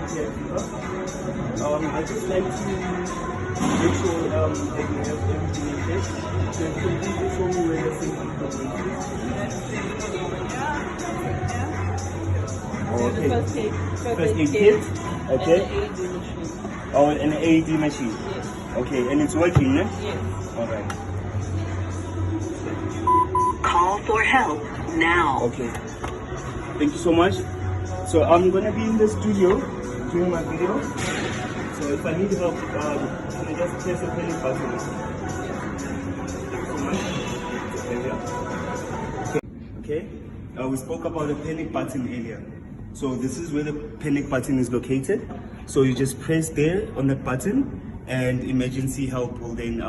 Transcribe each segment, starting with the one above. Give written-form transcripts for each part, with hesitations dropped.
care fever. I just like to make sure that you have everything in place. So you can please show me where you're thinking of going to. Okay. First aid kit. Okay. Oh, an AED machine. Yes. Okay, and it's working, yeah? Yes. All right. Call for help now. Okay. Thank you so much. So I'm gonna be in the studio doing my video. So if I need help, can I just press the panic button? Okay. We spoke about the panic button earlier. So this is where the panic button is located. So you just press there on that button, and emergency help will then,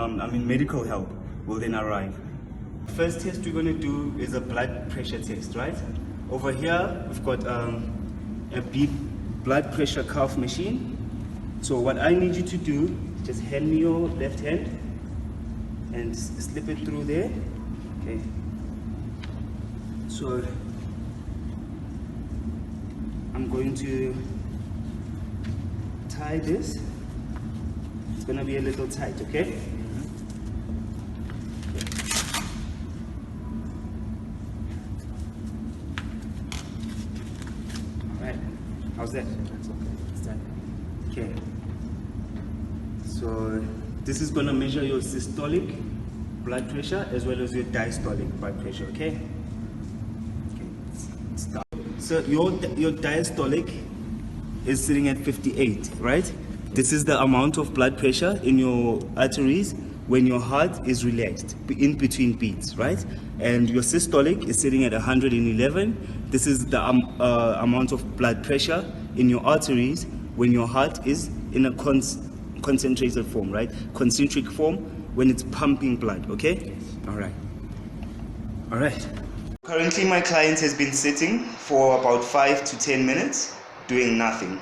medical help will then arrive. First test we're going to do is a blood pressure test, right? Over here, we've got a beep blood pressure cuff machine. So what I need you to do, just hand me your left hand and slip it through there. Okay. So I'm going to tie this. It's going to be a little tight, okay? How's that? That's okay. It's done. Okay. So this is going to measure your systolic blood pressure as well as your diastolic blood pressure. Okay. Okay. Stop. So your diastolic is sitting at 58, right? This is the amount of blood pressure in your arteries when your heart is relaxed in between beats, right? And your systolic is sitting at 111. This is the amount of blood pressure in your arteries when your heart is in a concentrated form, right? Concentric form when it's pumping blood, okay? All right. All right. Currently, my client has been sitting for about 5 to 10 minutes doing nothing.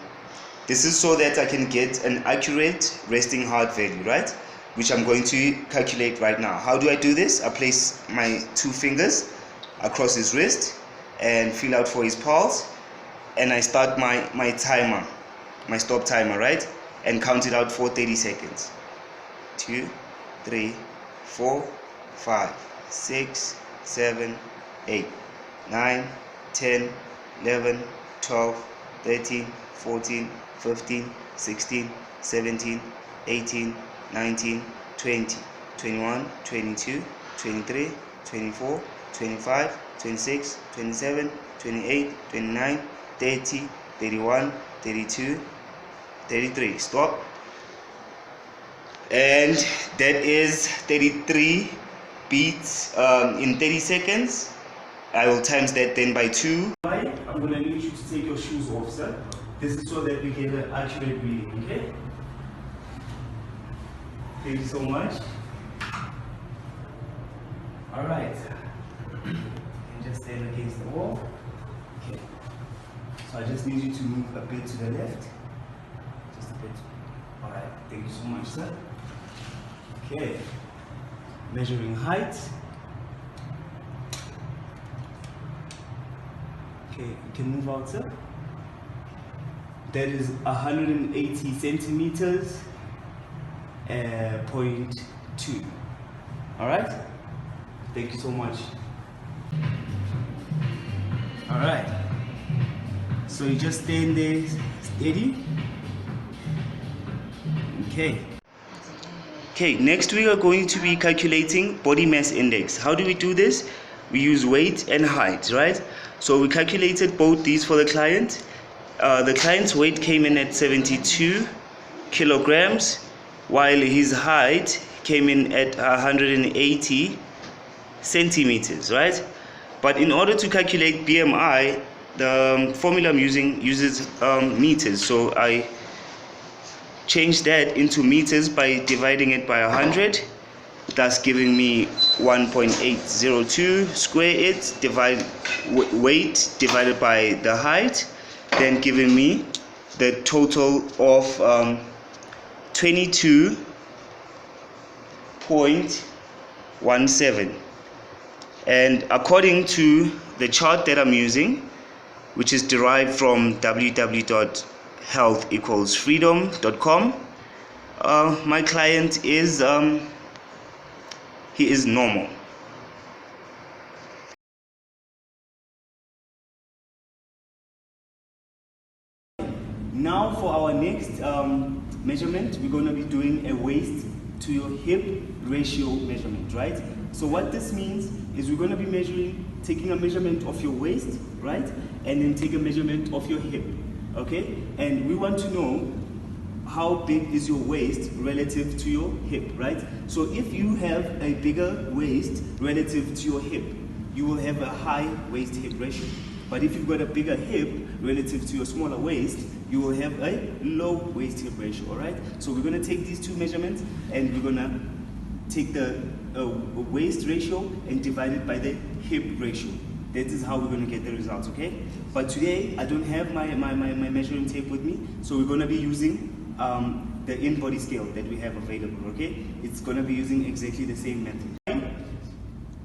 This is so that I can get an accurate resting heart value, right? Which I'm going to calculate right now. How do I do this? I place my 2 fingers across his wrist and feel out for his pulse, and I start my timer, my stop timer, right? And count it out for 30 seconds. 2, 3, 4, 5, 6, 7, 8, 9, 10, 11, 12, 13, 14, 15, 16, 17, 18, 19, 20, 21, 22, 23, 24, 25, 26, 27, 28, 29, 30, 31, 32, 33. Stop. And that is 33 beats in 30 seconds. I will times that then by 2. I'm going to need you to take your shoes off, sir. This is so that we get an accurate reading, okay? Thank you so much. All right. And just stand against the wall. Okay. So I just need you to move a bit to the left. Just a bit. All right. Thank you so much, sir. Okay. Measuring height. Okay, you can move out, sir. That is 180 centimeters. 0.2. All right. Thank you so much. All right. So you just stand there steady. Okay. Okay. Next we are going to be calculating body mass index. How do we do this? We use weight and height, right? So we calculated both these for the client. The client's weight came in at 72 kilograms. While his height came in at 180 centimeters, right? But in order to calculate BMI, the formula I'm using uses meters. So I changed that into meters by dividing it by 100, thus giving me 1.802. Square it, divide weight divided by the height, then giving me the total of 22.17. And according to the chart that I'm using, which is derived from www.health health=freedom.com. My client is he is normal. Now for our next measurement, we're going to be doing a waist to your hip ratio measurement, right? So what this means is we're going to be taking a measurement of your waist, right? And then take a measurement of your hip, okay? And we want to know how big is your waist relative to your hip, right? So if you have a bigger waist relative to your hip, you will have a high waist-hip ratio. But if you've got a bigger hip relative to your smaller waist, you will have a low waist-hip ratio, all right? So we're going to take these two measurements and we're going to take the waist ratio and divide it by the hip ratio. That is how we're going to get the results, okay? But today, I don't have my measuring tape with me, so we're going to be using the in-body scale that we have available, okay? It's going to be using exactly the same method.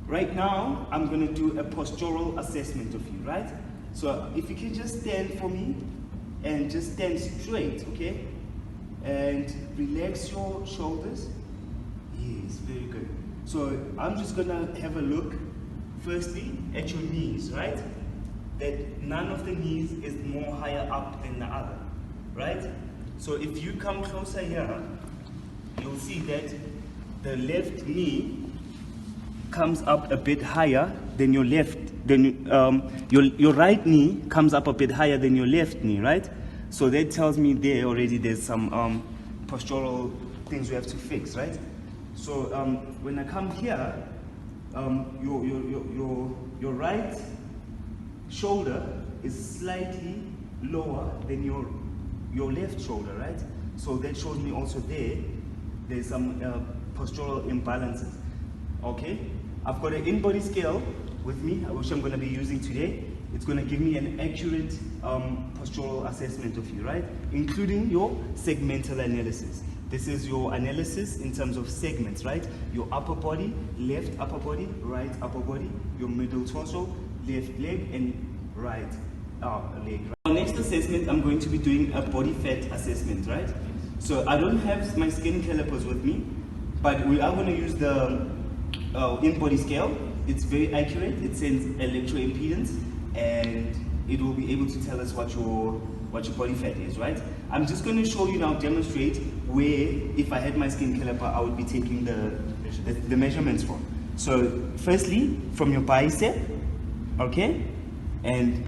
Right now, I'm going to do a postural assessment of you, right? So if you can just stand for me and just stand straight, okay? And relax your shoulders. Yes, very good. So I'm just going to have a look, firstly, at your knees, right? That none of the knees is more higher up than the other, right? So if you come closer here, you'll see that the left knee comes up a bit higher than your left, your right knee comes up a bit higher than your left knee, right? So that tells me there already there's some postural things we have to fix, right? So when I come here, your right shoulder is slightly lower than your left shoulder, right? So that shows me also there's some postural imbalances. Okay, I've got an in-body scale with me, which I'm going to be using today. It's going to give me an accurate postural assessment of you, right? Including your segmental analysis. This is your analysis in terms of segments, right? Your upper body, left upper body, right upper body, your middle torso, left leg, and right leg. Our next assessment, I'm going to be doing a body fat assessment, right? So I don't have my skin calipers with me, but we are going to use the in-body scale. It's very accurate. It sends electroimpedance and it will be able to tell us what your body fat is, right? I'm just going to show you now, demonstrate where, if I had my skin caliper, I would be taking the measurements from. So firstly, from your bicep, okay? And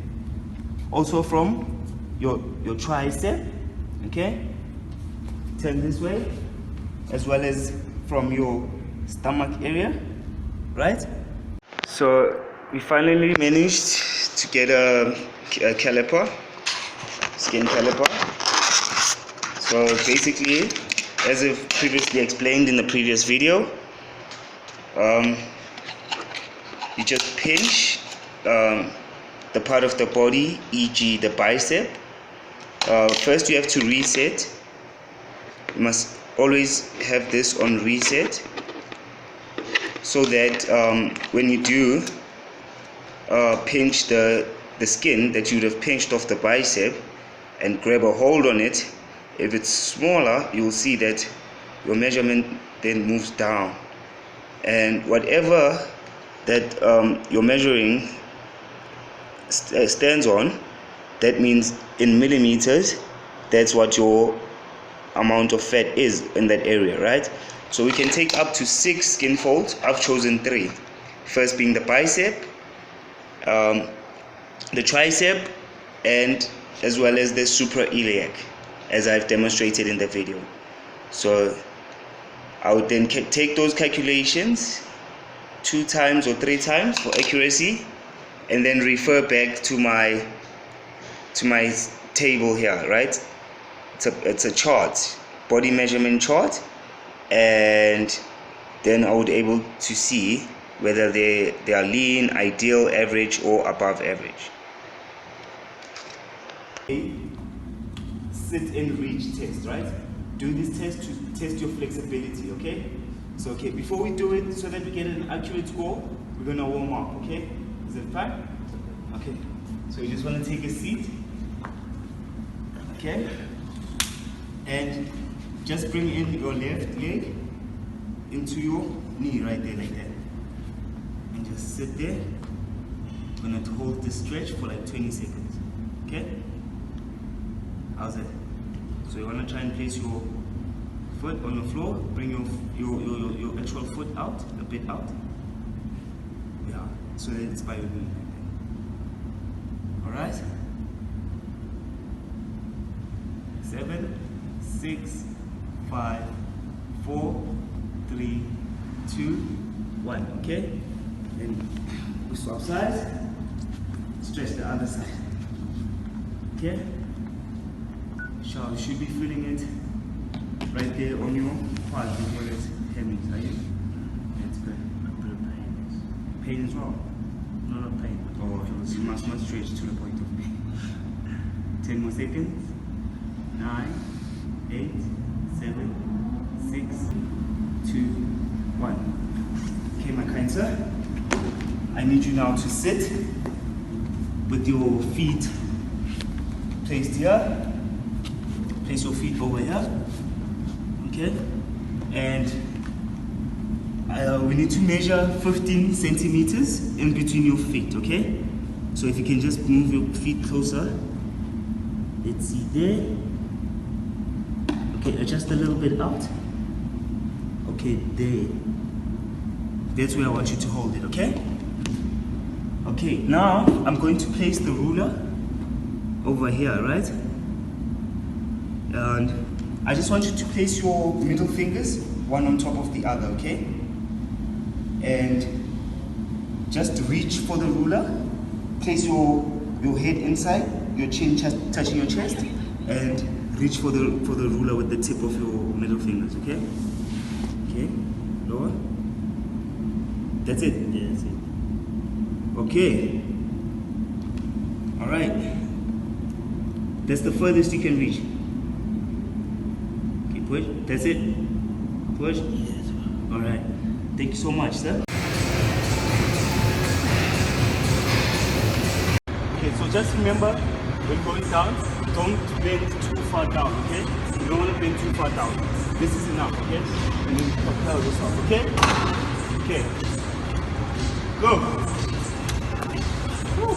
also from your tricep, okay? Turn this way, as well as from your stomach area, right? So we finally managed to get a caliper, skin caliper. So basically, as I've previously explained in the previous video, you just pinch the part of the body, e.g. the bicep. First you have to reset. You must always have this on reset, so that when you do pinch the skin that you would have pinched off the bicep and grab a hold on it, if it's smaller, you will see that your measurement then moves down, and whatever that you're measuring stands on, that means in millimeters, that's what your amount of fat is in that area, right? So we can take up to 6 skin folds. I've chosen 3. First being the bicep, the tricep, and as well as the suprailiac, as I've demonstrated in the video. So I would then take those calculations 2 times or 3 times for accuracy, and then refer back to my table here, right? It's a chart, body measurement chart, and then I would be able to see whether they are lean, ideal, average, or above average. Sit and reach test, right? Do this test to test your flexibility, okay? So okay, before we do it, so that we get an accurate score, we're gonna warm up, okay? Is it fine? Okay, so you just wanna take a seat. Okay? And just bring in your left leg into your knee right there, like that. And just sit there. I'm gonna hold this stretch for like 20 seconds. Okay? How's it? So you wanna try and place your foot on the floor, bring your actual foot out, a bit out. Yeah, so that it's by your knee. Alright? 7, 6, 5, 4, 3, 2, 1. Okay? Then we swap sides, stretch the other side. Okay? So you should be feeling it right there on your quads as well as hammies, are you? That's good. A bit of pain. Pain as well? Not a pain. Oh, you must stretch to the point of pain. 10 more seconds. 9, 8, 7, 6, 2, 1. Okay, my kind sir. I need you now to sit with your feet placed here. Place your feet over here. Okay? And we need to measure 15 centimeters in between your feet, okay? So if you can just move your feet closer. Let's see there. Okay, adjust a little bit out. Okay, there. That's where I want you to hold it, okay? Okay, now I'm going to place the ruler over here, right? And I just want you to place your middle fingers one on top of the other, okay? And just reach for the ruler. Place your head inside, your chin touching your chest, and reach for the ruler with the tip of your middle fingers, okay? Okay, lower. That's it. Yeah, that's it. Okay. All right. That's the furthest you can reach. Okay, push. That's it. Push. Yes. All right. Thank you so much, sir. Okay, so just remember, when going down, don't bend too far down, okay? You don't want to bend too far down. This is enough, okay? And then propel yourself, okay? Okay. Go. Woo.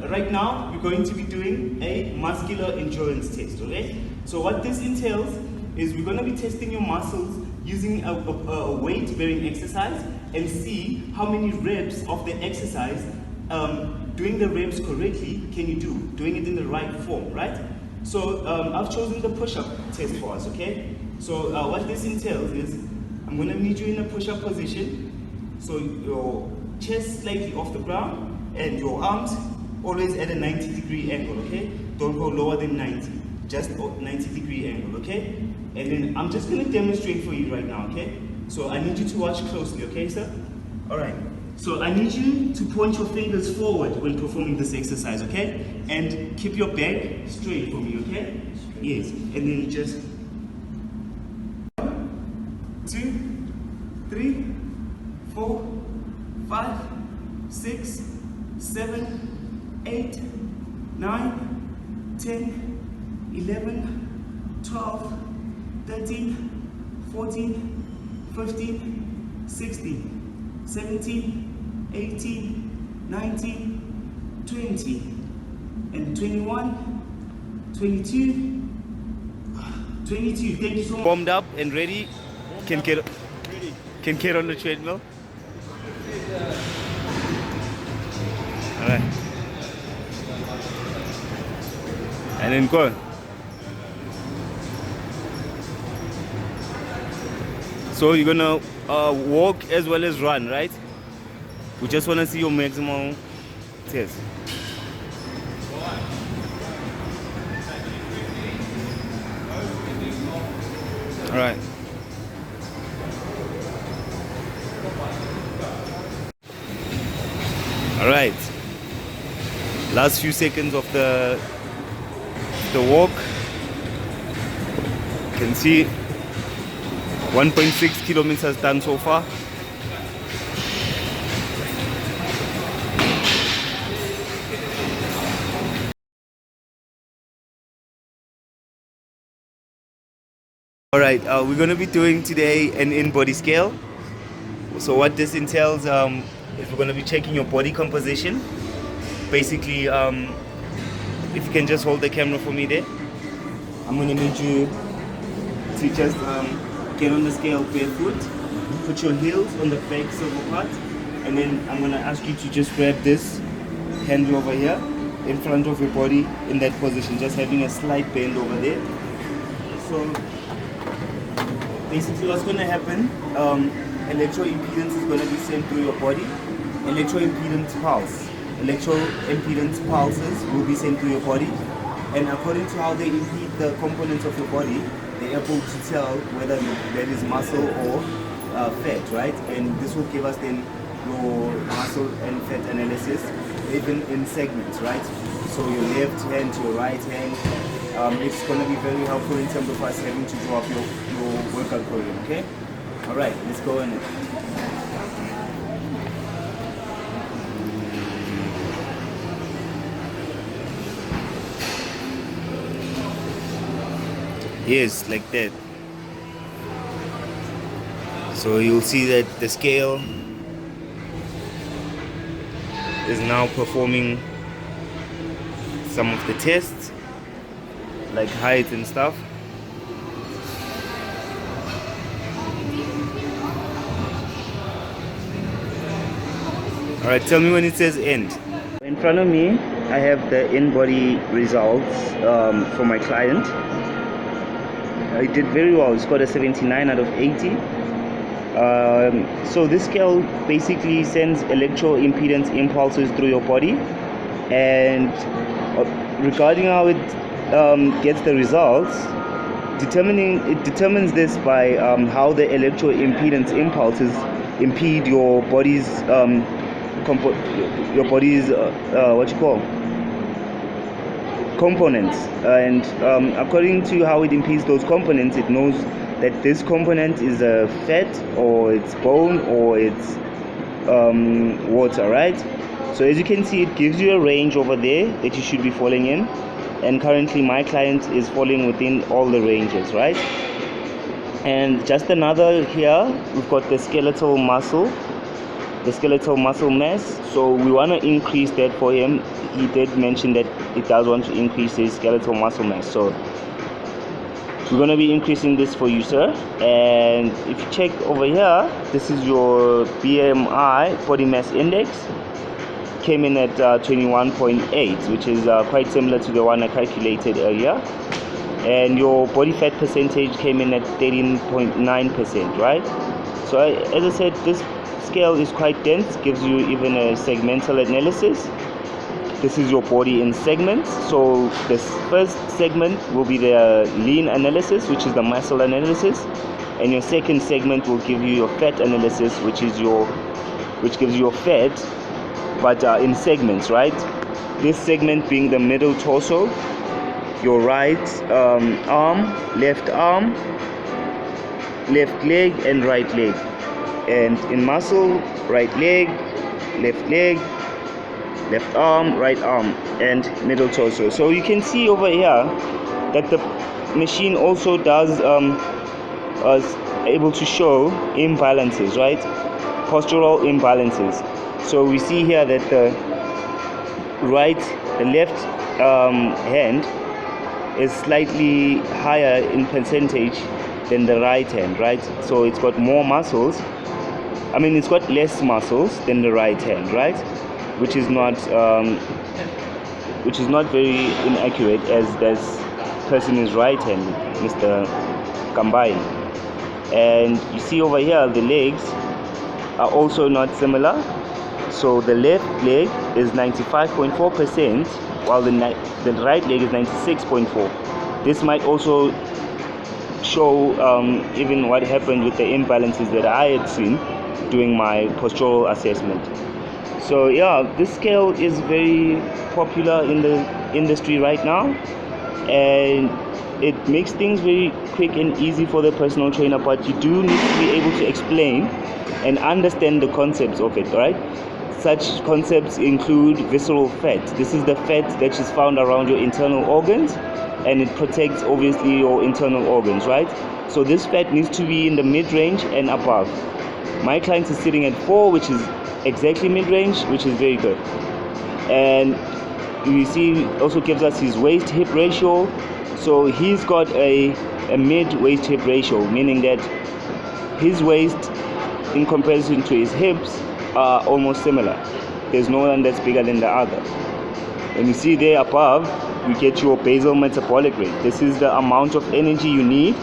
Right now, we're going to be doing a muscular endurance test, okay? So what this entails is we're going to be testing your muscles using a weight-bearing exercise and see how many reps of the exercise, doing the reps correctly, can you do? Doing it in the right form, right? So I've chosen the push-up test for us, okay? So what this entails is I'm going to need you in a push-up position. So your chest slightly off the ground and your arms always at a 90-degree angle, okay? Don't go lower than 90, just 90-degree angle, okay? And then I'm just gonna demonstrate for you right now, okay? So I need you to watch closely, okay, sir? All right, so I need you to point your fingers forward when performing this exercise, okay? And keep your back straight for me, okay? Yes, and then just 1, 2, 3, 4, 5, 6, 7, 8, 9, 10, 11, 12, 13, 14, 15, 16, 17, 18, 19, 20, and 21, 22, 22. Thank you so much. Warmed up and ready. Can get on the treadmill. All right. And then go. So you're gonna walk as well as run, right? We just wanna see your maximum test. All right. All right. Last few seconds of the walk. You can see 1.6 kilometers done so far. All right, we're going to be doing today an in-body scale. So what this entails is we're going to be checking your body composition. Basically, if you can just hold the camera for me there. I'm going to need you to just get on the scale barefoot, put your heels on the back silver part, and then I'm going to ask you to just grab this handle over here in front of your body in that position, just having a slight bend over there. So basically what's going to happen, electroimpedance is going to be sent through your body. Electroimpedance pulses will be sent through your body, and according to how they impede the components of your body, they're able to tell whether that is muscle or fat, right? And this will give us then your muscle and fat analysis, even in segments, right? So your left hand to your right hand. It's going to be very helpful in terms of us having to draw up your workout program, okay? All right, let's go in. Yes, like that. So you'll see that the scale is now performing some of the tests, like height and stuff. All right, tell me when it says end. In front of me, I have the in-body results for my client. I did very well. It's got a 79 out of 80. So this scale basically sends electroimpedance impulses through your body, and regarding how it gets the results, it determines this by how the electroimpedance impulses impede your body's components, and according to how it impedes those components, it knows that this component is a fat, or it's bone, or it's water, right? So as you can see, it gives you a range over there that you should be falling in, and currently my client is falling within all the ranges, right? And just another here, we've got the skeletal muscle mass. So we want to increase that for him. He did mention that it does want to increase his skeletal muscle mass, so we're going to be increasing this for you, sir. And if you check over here, this is your BMI, body mass index, came in at 21.8, which is quite similar to the one I calculated earlier. And your body fat percentage came in at 13.9%, right? So as I said, this scale is quite dense, gives you even a segmental analysis. This is your body in segments. So this first segment will be the lean analysis, which is the muscle analysis, and your second segment will give you your fat analysis, which gives you your fat, but in segments, right? This segment being the middle torso, your right arm, left leg, and right leg. And in muscle, right leg, left arm, right arm, and middle torso. So you can see over here that the machine also does is able to show imbalances, right? Postural imbalances. So we see here that the left hand is slightly higher in percentage than the right hand, right? So it's got more muscles. It's got less muscles than the right hand, right? Which is not very inaccurate, as this person is right-handed, Mr. Kambai. And you see over here, the legs are also not similar. So the left leg is 95.4%, while the right leg is 96.4%. This might also show even what happened with the imbalances that I had seen doing my postural assessment. So yeah, this scale is very popular in the industry right now, and it makes things very quick and easy for the personal trainer, but you do need to be able to explain and understand the concepts of it, right? Such concepts include visceral fat. This is the fat that is found around your internal organs, and it protects obviously your internal organs, right? So this fat needs to be in the mid-range and above. My client is sitting at 4, which is exactly mid-range, which is very good. And you see, also gives us his waist-hip ratio. So he's got a mid-waist hip ratio, meaning that his waist in comparison to his hips are almost similar. There's no one that's bigger than the other. And you see there above, you get your basal metabolic rate. This is the amount of energy you need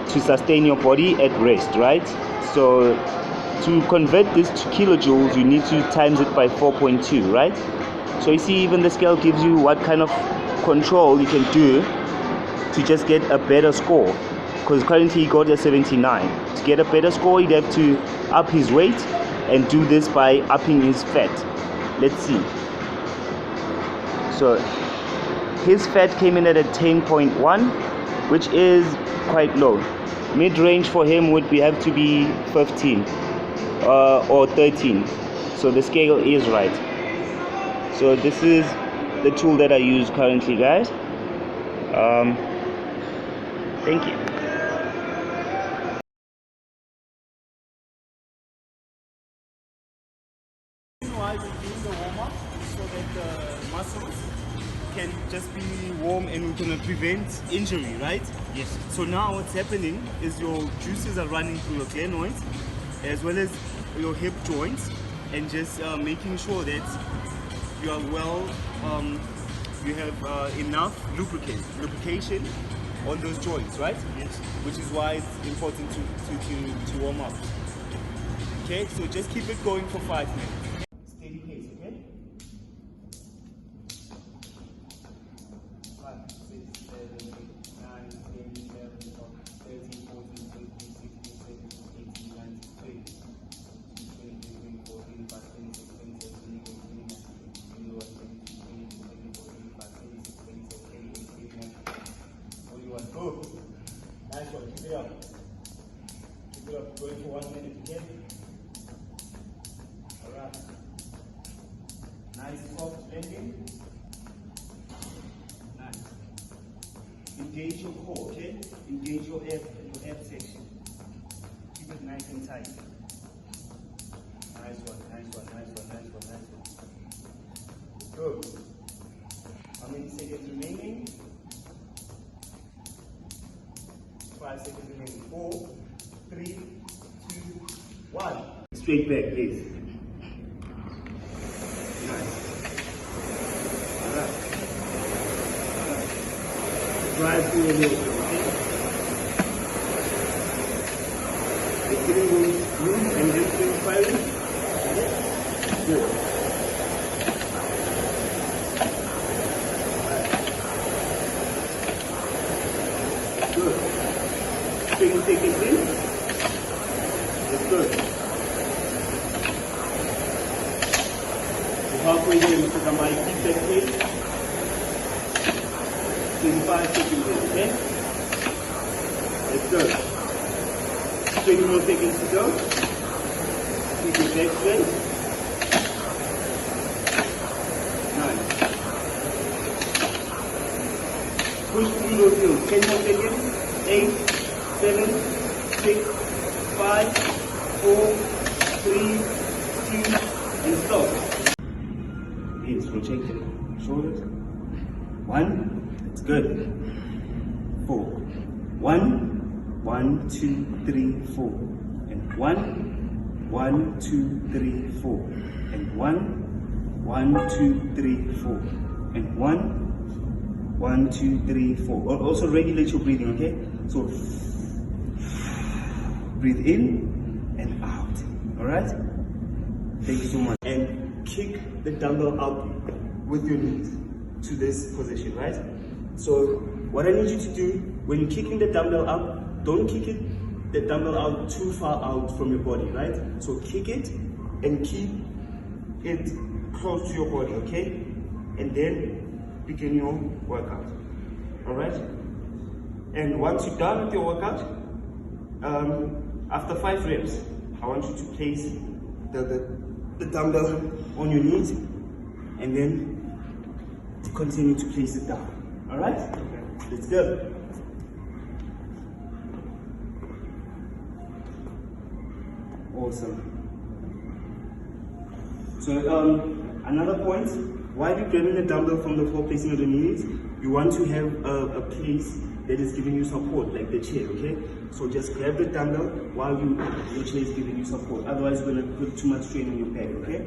to sustain your body at rest, right? So to convert this to kilojoules, you need to times it by 4.2, right? So you see, even the scale gives you what kind of control you can do to just get a better score, because currently he got a 79. To get a better score, he'd have to up his weight and do this by upping his fat. Let's see. So his fat came in at a 10.1, which is quite low. Mid-range for him would have to be 15 or 13. So the scale is right. So this is the tool that I use currently, guys. Thank you. Why we do the warm-up so that the muscles can just be warm and we can prevent injury, right? Yes. So now what's happening is your juices are running through your glenoids as well as your hip joints, and just making sure that you are well, you have enough lubrication on those joints, right? Yes. Which is why it's important to warm up. Okay, so just keep it going for 5 minutes. Steady pace, okay? 5, 6, 7, 8, 9, 10, 11, 12, 13, 14, 15, 16, 17, 18, 19, 20, 23, 24, 25, 26, 27, 28, 29, 30, 31, 32, 33, 34, 35, 36, 37, 38, 39, 41. Go. Nice one. Keep it up. Keep it up. Going for 1 minute, okay? Alright. Nice soft bending. Nice. Engage your core, okay? Engage your ab section. Keep it nice and tight. Nice one, nice one, nice one, nice one, nice one. Good. How many seconds remaining? 5 seconds remaining. 4, 3, 2, 1. Straight back, please. Nice. Alright. Drive through a little bit, okay? It's getting going smooth and just being firing. Good. Good. 20 seconds in. That's good. So halfway there, Mr. Kamai, keep that pace. 25 seconds in, okay? That's good. 20 more seconds to go. Keep your back straight. Nice. Push through those hills. 10 more seconds. 8, 7, 6, 5, 4, 3, 2, and stop. Yes, rotate the shoulders. 1, that's good. 4. 1, 1, 2, 3, 4. And 1, 1, 2, 3, 4. And 1, 1, 2, 3, 4. And 1, 1, 2, 3, 4. Also regulate your breathing, okay? So breathe in and out. Alright? Thank you so much. And kick the dumbbell out with your knees to this position, right? So what I need you to do when you're kicking the dumbbell up, don't kick the dumbbell out too far out from your body, right? So kick it and keep it close to your body, okay? And then begin your workout. Alright? And once you're done with your workout, after 5 reps, I want you to place the dumbbell on your knees and then continue to place it down. Alright? Okay. Let's go. Awesome. So another point, while you're grabbing the dumbbell from the floor, placing it on your knees, you want to have a place that is giving you support, like the chair, okay? So just grab the dumbbell while your chair is giving you support. Otherwise, you're going to put too much strain on your back, okay?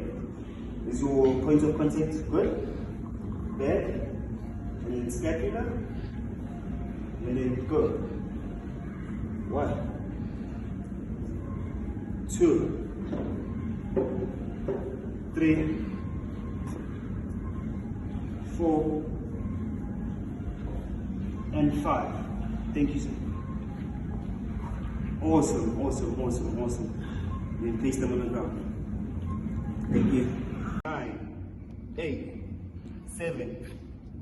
Is your point of contact good? Back, and then scapula, and then go. 1, 2, 3, 4, and 5. Thank you, sir. Awesome, awesome, awesome, awesome. Then place them on the ground. Thank you. 9, 8, 7,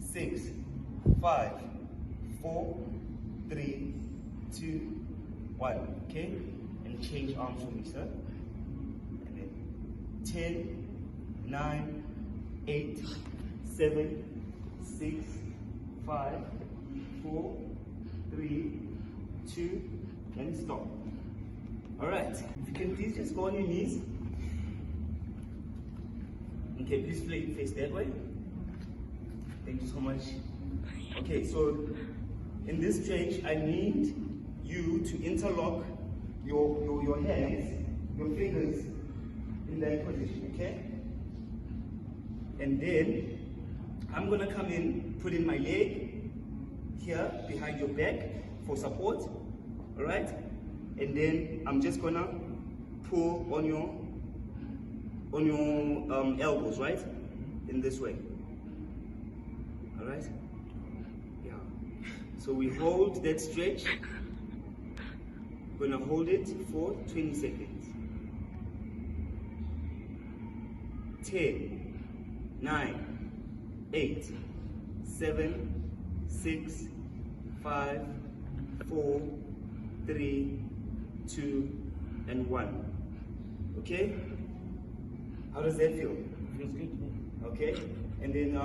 6, 5, 4, 3, 2, 1. Okay? And change arms for me, sir. And then 10, 9, 8, 7, 6, 5, 4, 3, 2, and stop. Alright, if you can please just go on your knees. Okay, please face that way. Thank you so much. Okay, so in this stretch, I need you to interlock your hands, your fingers in that position, okay? And then I'm gonna come in, put in my leg here behind your back for support, all right? And then I'm just gonna pull on your elbows, right? In this way, all right? Yeah. So we hold that stretch. We're gonna hold it for 20 seconds. 10, 9, 8, 7, 6, 5, 4, 3, 2, and 1. Okay? How does that feel? Feels good. Okay? And then